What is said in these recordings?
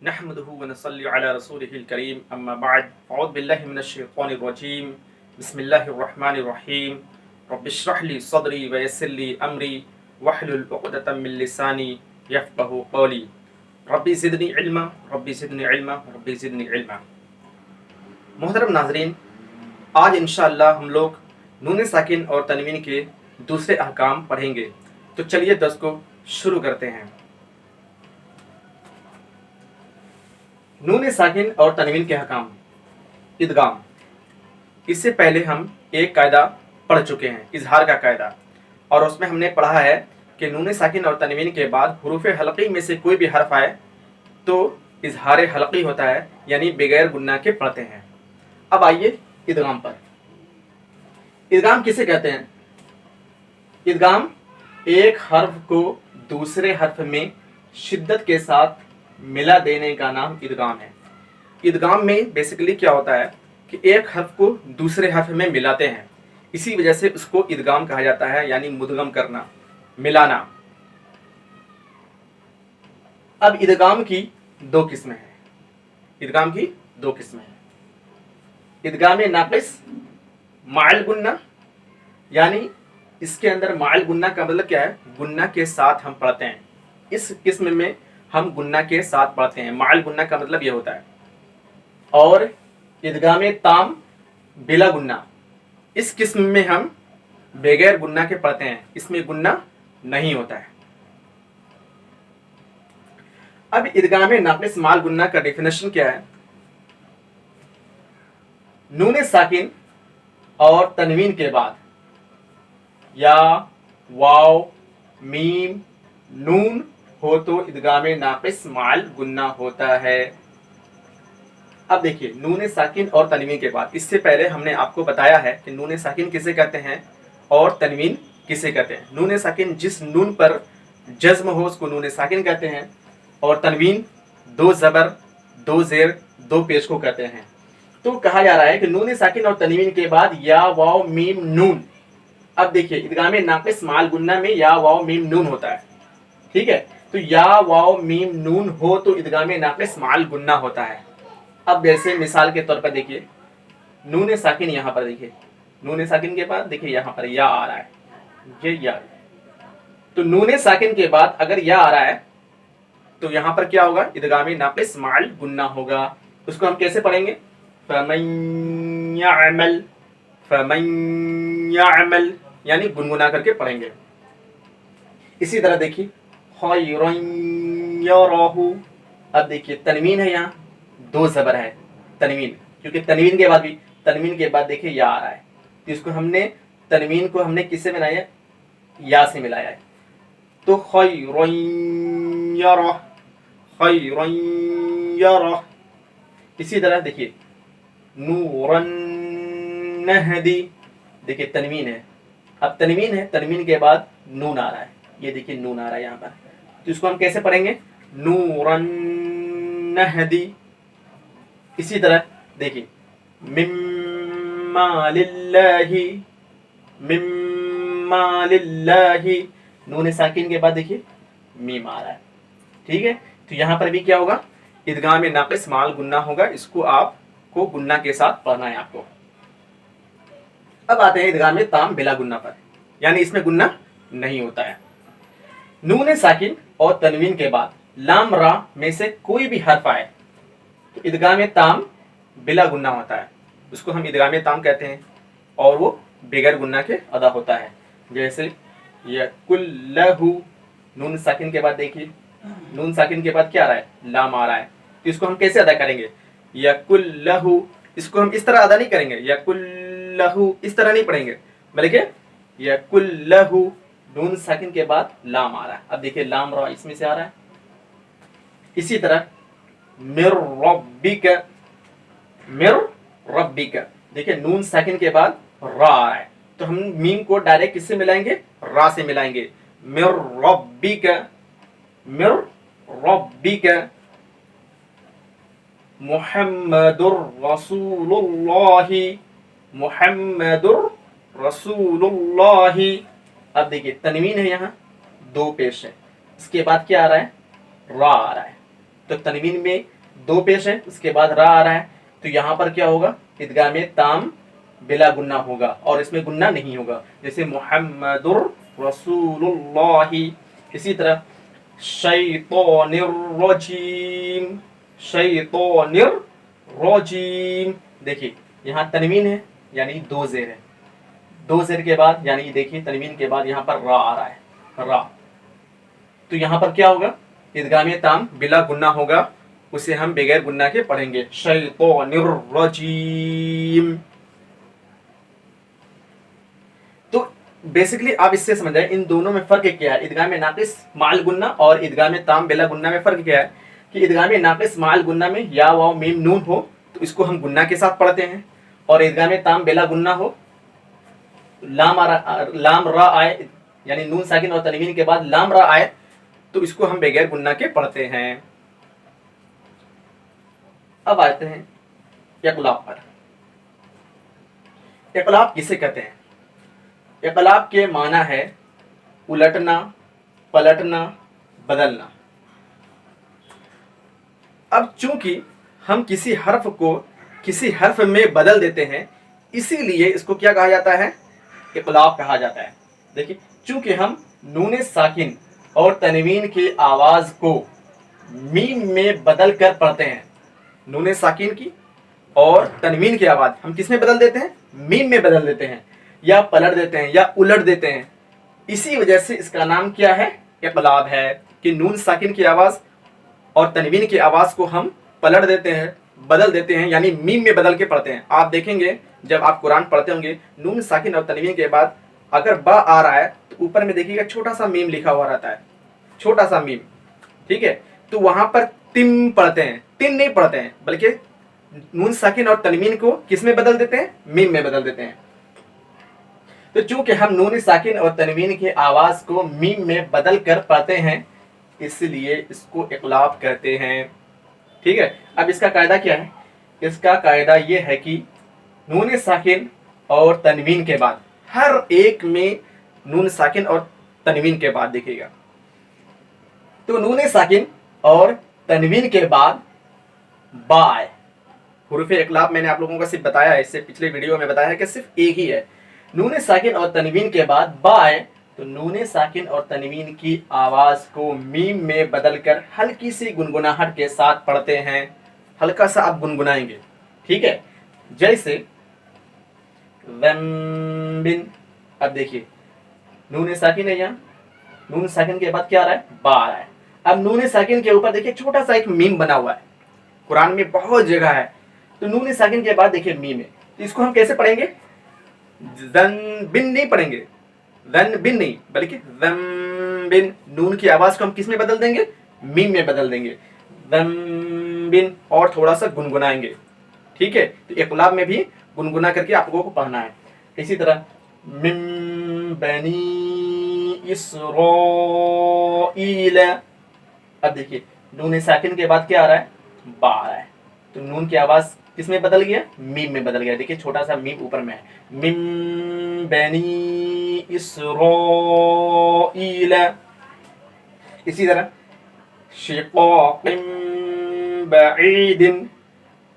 نحمده ونصلي على رسوله الكريم اما بعد اعوذ بالله من الشيطان الرجيم بسم الله الرحمن الرحيم رب اشرح لي صدري ويسر لي امري واحلل عقدة من لساني يفقهوا قولي ربي زدني علما ربي زدني علما ربي زدني علما. محترم ناظرین، آج انشاءاللہ ہم لوگ نون ساکن اور تنوین کے دوسرے احکام پڑھیں گے. تو چلیے درس کو شروع کرتے ہیں. نون ساکن اور تنوین کے احکام. ادغام. اس سے پہلے ہم ایک قاعدہ پڑھ چکے ہیں، اظہار کا قاعدہ، اور اس میں ہم نے پڑھا ہے کہ نون ساکن اور تنوین کے بعد حروف حلقی میں سے کوئی بھی حرف آئے تو اظہار حلقی ہوتا ہے، یعنی بغیر گناہ کے پڑھتے ہیں. اب آئیے ادغام پر. ادغام کسے کہتے ہیں؟ ادغام ایک حرف کو دوسرے حرف میں شدت کے ساتھ ملا دینے کا نام ادغام ہے. ادغام میں بیسیکلی کیا ہوتا ہے کہ ایک حرف کو دوسرے حرف میں ملاتے ہیں، اسی وجہ سے اس کو ادغام کہا جاتا ہے، یعنی مدغم کرنا، ملانا. اب ادغام کی دو قسمیں ہیں. ادغام کی دو قسمیں ہیں. ادغام ناقص مع الغنہ، یعنی اس کے اندر مع الغنہ کا مطلب کیا ہے؟ گنہ کے ساتھ ہم پڑھتے ہیں. اس قسم میں ہم گنہ کے ساتھ پڑھتے ہیں. مع الغنہ کا مطلب یہ ہوتا ہے. اور ادغام تام بلا گنہ، اس قسم میں ہم بغیر گنہ کے پڑھتے ہیں، اس میں گنہ نہیں ہوتا ہے. اب ادغام ناقص مع الغنہ کا ڈیفینیشن کیا ہے؟ نون ساکن اور تنوین کے بعد یا واو میم نون ہو تو ادغام ناقص مع الغنہ ہوتا ہے. اب دیکھیے نون ساکن اور تنوین کے بعد، اس سے پہلے ہم نے آپ کو بتایا ہے کہ نون ساکن کسے کہتے ہیں اور تنوین کسے کہتے ہیں. نون ساکن جس نون پر جزم ہو اس کو نون ساکن کہتے ہیں، اور تنوین دو زبر دو زیر دو پیش کو کہتے ہیں. تو کہا جا رہا ہے کہ نون ساکن اور تنوین کے بعد یا واو میم نون. اب دیکھیے ادغام ناقص مع الغنہ میں یا واو میم نون ہوتا ہے، ٹھیک ہے؟ تو یا واو میم نون ہو تو ادغام ناقص مع الغنہ ہوتا ہے. اب جیسے مثال کے طور پر دیکھیے نون ساکن، یہاں پر دیکھیے نون ساکن کے بعد دیکھیے یہاں پر یا آ رہا ہے، یہ یا. تو نون ساکن کے بعد اگر یا آ رہا ہے تو یہاں پر کیا ہوگا؟ ادغام ناقص مع الغنہ ہوگا. اس کو ہم کیسے پڑھیں گے؟ فَمَن يَعْمَلْ فَمَن يَعْمَلْ، یعنی گنگنا کر کے پڑھیں گے. اسی طرح دیکھیے خَيْرًا يَرَهُ. اب دیکھیے تنوین ہے، یہاں دو زبر ہے تنوین، کیونکہ تنوین کے بعد دیکھیے یا آ رہا ہے، تو اس کو ہم نے تنوین کو ہم نے کس سے ملایا ہے؟ یا سے ملایا ہے. تو خَيْرًا يَرَهُ خَيْرًا يَرَهُ. اسی طرح دیکھیے نوراً نہدی. دیکھیے تنوین ہے، اب تنوین ہے، تنوین کے بعد نون آ رہا ہے، یہ دیکھیے نون آ رہا ہے یہاں پر. تو اس کو ہم کیسے پڑھیں گے؟ نوراً نہدی. اسی طرح دیکھیے مما للہ مما للہ. نون ساکن کے بعد دیکھیے میم آ رہا ہے، ٹھیک ہے؟ تو یہاں پر بھی کیا ہوگا؟ ادغام ناقص مع الغنہ ہوگا. اس کو آپ کو گنہ کے ساتھ پڑھنا ہے آپ کو. اب آتے ہیں ادغام تام بلا گنہ پر، یعنی اس میں گنہ نہیں ہوتا ہے. نون ساکن اور تنوین کے بعد لام را میں سے کوئی بھی حرف آئے تو ادغام تام بلا گنہ ہوتا ہے. اس کو ہم ادغام تام کہتے ہیں، اور وہ بغیر گنہ کے ادا ہوتا ہے. جیسے یکلہ، نون ساکن کے بعد دیکھیے نون ساکن کے بعد کیا آ رہا ہے؟ لام آ رہا ہے. تو اس کو ہم کیسے ادا کریں گے؟ یکلہ. اس کو ہم اس طرح ادا نہیں کریں گے، یکلہ اس طرح نہیں پڑھیں گے، بلکہ یکلہ نون ساکن کے بعد لام آ رہا ہے. اب دیکھیے لام را اس میں سے آ رہا ہے. اسی طرح مر ربک مر ربک. دیکھیے نون ساکن کے بعد را آ رہا ہے، تو ہم میم کو ڈائریکٹ کس سے ملائیں گے؟ را سے ملائیں گے. مر ربک مر ربک. محمد رسول اللہ محمد رسول اللہ. اب دیکھیے تنوین ہے، یہاں دو پیش ہے، اس کے بعد کیا آ رہا ہے؟ را آ رہا ہے. تو तनवीन में दो पेश है, उसके बाद रा आ रहा है, तो यहाँ पर क्या होगा, इदगाम ताम बिला गुन्ना होगा और इसमें गुन्ना नहीं होगा, जैसे मुहम्मदुर रसूलुल्लाही। इसी तरह शैतानिर रजीम, शैतानिर रजीम, देखिए यहाँ तनवीन है यानी दो जेर है, दो जेर के बाद यानी देखिए तनवीन के बाद यहाँ पर रा आ रहा है, रा, तो यहाँ पर क्या होगा, इदगाम ताम बिला गुन्ना होगा, उसे हम बगैर गुन्ना के पढ़ेंगे, शैतानिर रजीम। तो बेसिकली आप इससे समझ जाए इन दोनों में फर्क क्या है, इदगाम नाकिस माल गुन्ना और इदगाम ताम बिला गुन्ना में फर्क क्या है, कि इदगाम नाकिस माल गुन्ना में या वाव मीम नून हो तो इसको हम गुन्ना के साथ पढ़ते हैं, और इदगाम ताम बिला गुन्ना हो, लाम रा आए यानी नून साकिन और तनवीन के बाद लाम रा आए तो इसको हम बगैर गुन्ना के पढ़ते हैं। अब आते हैं इक़लाब पर। इक़लाब किसे कहते हैं? इक़लाब के माना है उलटना, पलटना, बदलना। अब चूंकि हम किसी हर्फ को किसी हर्फ में बदल देते हैं, इसीलिए इसको क्या कहा जाता है, इक़लाब कहा जाता है। देखिए चूंकि हम नून साकिन और तनवीन की आवाज को मीम में बदल कर पढ़ते हैं, नून साकिन की और तनवीन की आवाज हम किस में बदल देते हैं, मीम में बदल देते हैं, या पलट देते हैं या उलट देते हैं, इसी वजह से इसका नाम क्या है, इक़लाब है, कि नून साकिन की आवाज और तनवीन की आवाज को हम पलट देते हैं, बदल देते हैं, यानी मीम में बदल के पढ़ते हैं। आप देखेंगे जब आप कुरान पढ़ते होंगे, नून साकिन और तनवीन के बाद अगर बा आ रहा है तो ऊपर में देखिएगा छोटा सा मीम लिखा हुआ रहता है, छोटा सा मीम, ठीक है, तो वहां पर तिम पढ़ते हैं, तिन नहीं पढ़ते हैं, बल्कि नून साकिन और तनवीन को किस में बदल देते हैं, मीम में बदल देते हैं। तो चूंकि हम नून साकिन और तनवीन की आवाज को मीम में बदल कर पढ़ते हैं, इसलिए इसको इक़लाब कहते हैं, ठीक है। अब इसका कायदा क्या है, इसका कायदा ये है कि नून साकिन और तनवीन के बाद हर एक में नून साकिन और तनवीन के बाद देखिएगा, तो नून साकिन और तनवीन के बाद बा है, हुरूफ इक़लाब मैंने आप लोगों को सिर्फ बताया है, इससे पिछले वीडियो में बताया है कि सिर्फ एक ही है, नून साकिन और तनवीन के बाद बा है, तो नून साकिन और तनवीन की आवाज को मीम में बदलकर हल्की सी गुनगुनाहट के साथ पढ़ते हैं, हल्का सा आप गुनगुनाएंगे, ठीक है, जैसे बिन। अब देखिए नून साकिन है, यहाँ नून साकिन के बाद क्या आ रहा है, बा आ रहा है। अब नून साकिन के ऊपर देखिए छोटा सा एक मीम बना हुआ है, कुरान में बहुत जगह है, तो नून साकिन के बाद देखिए मीम है, तो इसको हम कैसे पढ़ेंगे, जन बिन नहीं पढ़ेंगे, जन बिन नहीं, बल्कि जन बिन, नून की आवाज को हम किस में बदल देंगे, मीम में बदल देंगे, जन बिन, और थोड़ा सा गुनगुनाएंगे, ठीक है। तो इक़लाब में भी गुनगुना करके आप लोगों को पढ़ना है। इसी तरह मिन बनी इसराईल, अब देखिए नून साकिन के बाद क्या आ रहा है, बा आ रहा है, तो नून की आवाज किस में बदल गया, मीम में बदल गया, देखिए छोटा सा मीम ऊपर में है, मिन बनी इसराईल। इसी तरह शिक़ाक़िन बईदिन,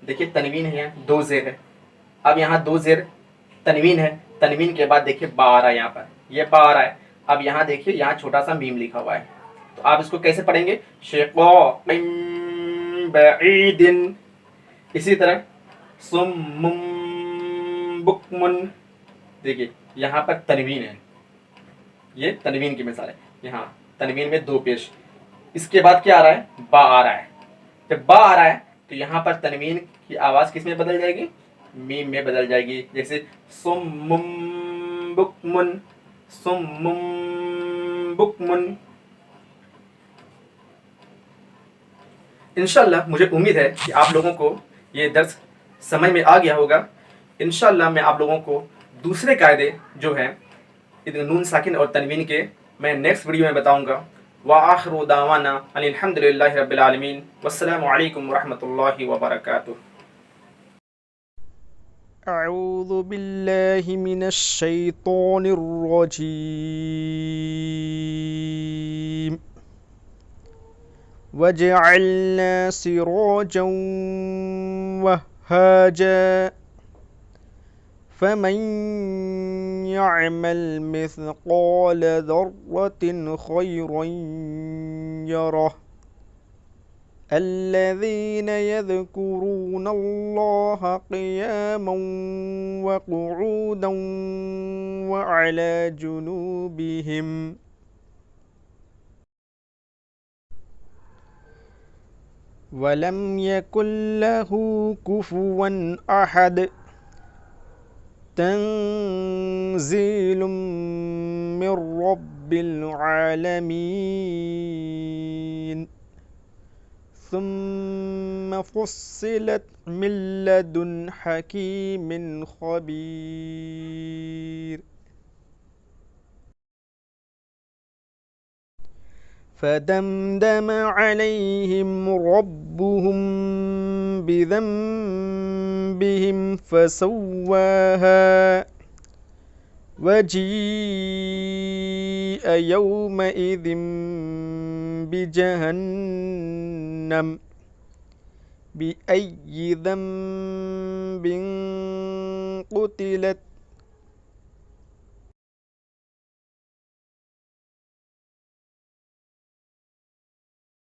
देखिए तनवीन है, यहाँ दो जेर है, अब यहाँ दो जेर तनवीन है, तनवीन के बाद देखिए बा आ रहा है, यहाँ पर ये बा आ रहा है, अब यहाँ देखिए यहाँ छोटा सा मीम लिखा हुआ है, तो आप इसको कैसे पढ़ेंगे, शिक़ाक़िन बईदिन। इसी तरह सुम्मुम बुक्मुन, देखिए यहाँ पर तनवीन है, ये तनवीन की मिसाल है, यहाँ तनवीन में दो पेश, इसके बाद क्या आ रहा है, बा आ रहा है, जब बा आ रहा है तो यहाँ पर तनवीन की आवाज किस में बदल जाएगी, मीम में बदल जाएगी, जैसे सुम्मुम बुक्मुन, सुम्मुम बुक्मुन। इंशाअल्लाह मुझे उम्मीद है कि आप लोगों को ये दर्स समझ में आ गया होगा। इंशाअल्लाह मैं आप लोगों को दूसरे कायदे जो हैं नून साकिन और तनवीन के मैं नेक्स्ट वीडियो में बताऊंगा। व आखिरु दावाना अनिल हम्दुलिल्लाहि रब्बिल आलमीन, वस्सलामु अलैकुम व रहमतुल्लाहि व बरकातुहू। अऊज़ु बिल्लाहि मिनश शैतानिर रजीम। وجعلنا سراجا وهاجا فمن يعمل مثقال ذرة خيرا يره الذين يذكرون الله قياما وقعودا وعلى جنوبهم ولم يكن له كفوا أحد تنزيل من رب العالمين ثم فصلت من لدن حكيم خبير فدمدم عليهم ربهم بذنبهم فسواها وجيء يومئذ بجهنم بأي ذنب قتلت